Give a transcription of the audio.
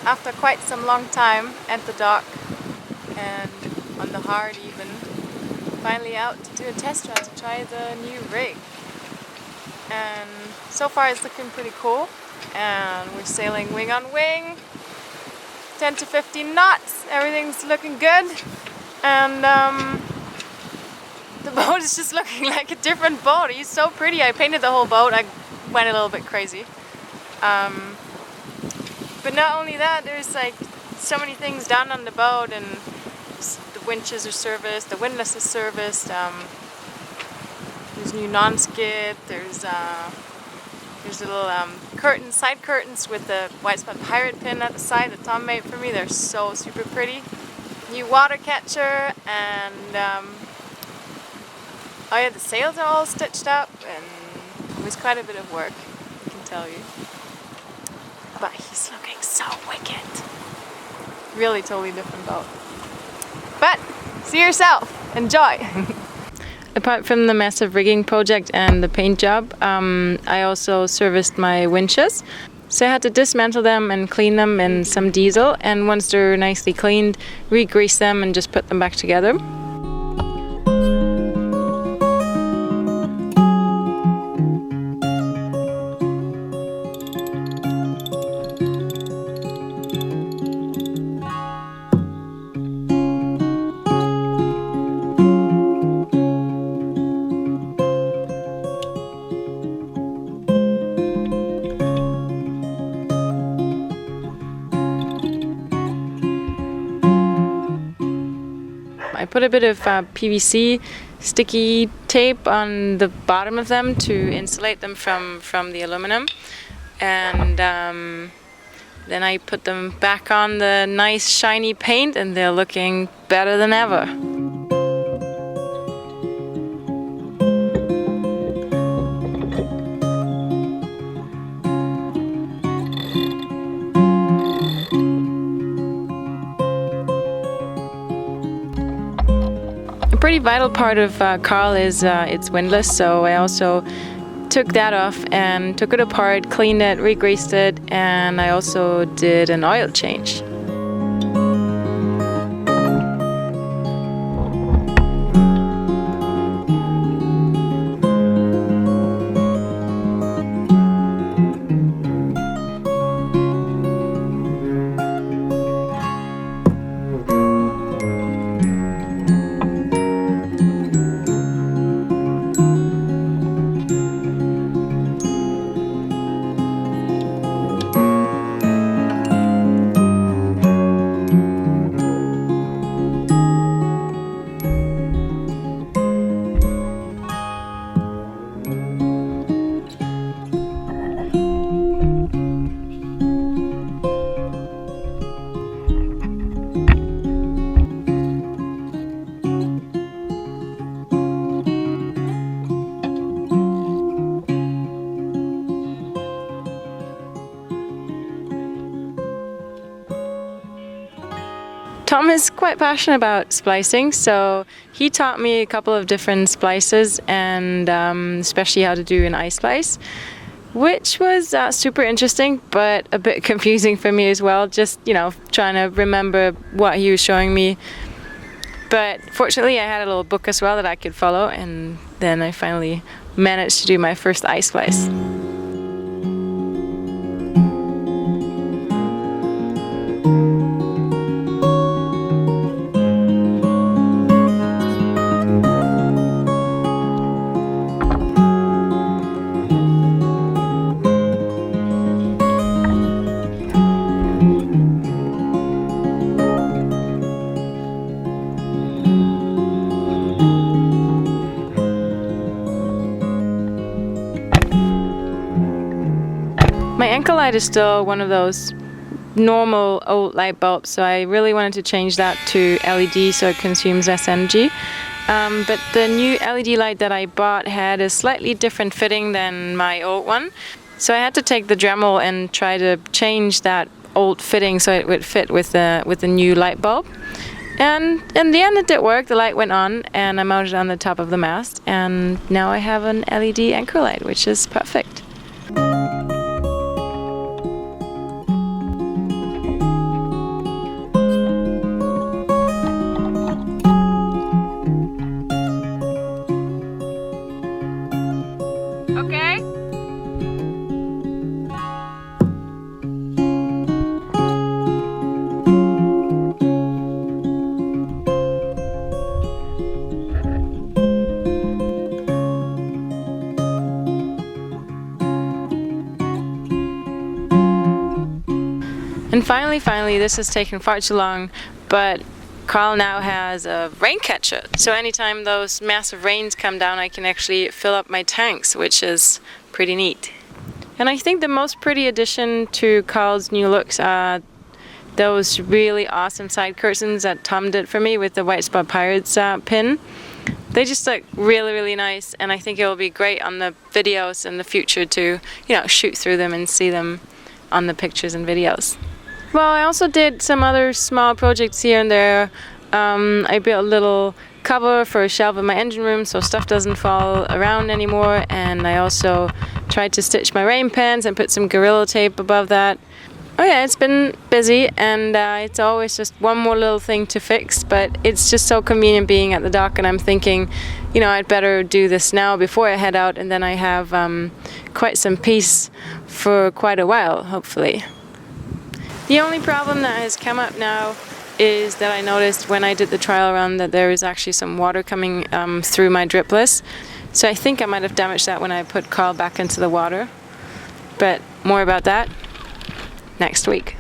After quite some long time at the dock and on the hard even, finally out to do a test run to try the new rig. And so far it's looking pretty cool, and we're sailing wing on wing, 10 to 15 knots, everything's looking good, and the boat is just looking like a different boat. It's so pretty. I painted the whole boat. I went a little bit crazy. But not only that, there's like so many things done on the boat, and the winches are serviced, the windlass is serviced, there's new non-skid, there's little curtains, side curtains with the white spot pirate pin at the side that Tom made for me. They're so super pretty. New water catcher, and oh yeah, the sails are all stitched up, and it was quite a bit of work, I can tell you. But he's looking so wicked. Really totally different boat. But see yourself, enjoy. Apart from the massive rigging project and the paint job, I also serviced my winches. So I had to dismantle them and clean them in some diesel, and once they're nicely cleaned, re-grease them and just put them back together. I put a bit of PVC sticky tape on the bottom of them to insulate them from the aluminum, and then I put them back on the nice shiny paint, and they're looking better than ever. A pretty vital part of Karl is its windlass, so I also took that off and took it apart, cleaned it, re-greased it, and I also did an oil change. Tom is quite passionate about splicing, so he taught me a couple of different splices, and especially how to do an ice splice, which was super interesting, but a bit confusing for me as well, just, you know, trying to remember what he was showing me. But fortunately I had a little book as well that I could follow, and then I finally managed to do my first ice splice. My anchor light is still one of those normal old light bulbs, so I really wanted to change that to LED so it consumes less energy. But the new LED light that I bought had a slightly different fitting than my old one. So I had to take the Dremel and try to change that old fitting so it would fit with the new light bulb. And in the end it did work. The light went on and I mounted it on the top of the mast, and now I have an LED anchor light, which is perfect. Okay. And finally, this has taken far too long, but Karl now has a raincatcher. So anytime those massive rains come down, I can actually fill up my tanks, which is pretty neat. And I think the most pretty addition to Karl's new looks are those really awesome side curtains that Tom did for me with the White Spot Pirates pin. They just look really nice, and I think it will be great on the videos in the future to, you know, shoot through them and see them on the pictures and videos. Well, I also did some other small projects here and there. I built a little cover for a shelf in my engine room so stuff doesn't fall around anymore, and I also tried to stitch my rain pans and put some Gorilla Tape above that. Oh yeah, it's been busy, and it's always just one more little thing to fix, but it's just so convenient being at the dock, and I'm thinking, you know, I'd better do this now before I head out, and then I have quite some peace for quite a while, hopefully. The only problem that has come up now is that I noticed when I did the trial run that there is actually some water coming through my dripless. So I think I might have damaged that when I put Karl back into the water. But more about that next week.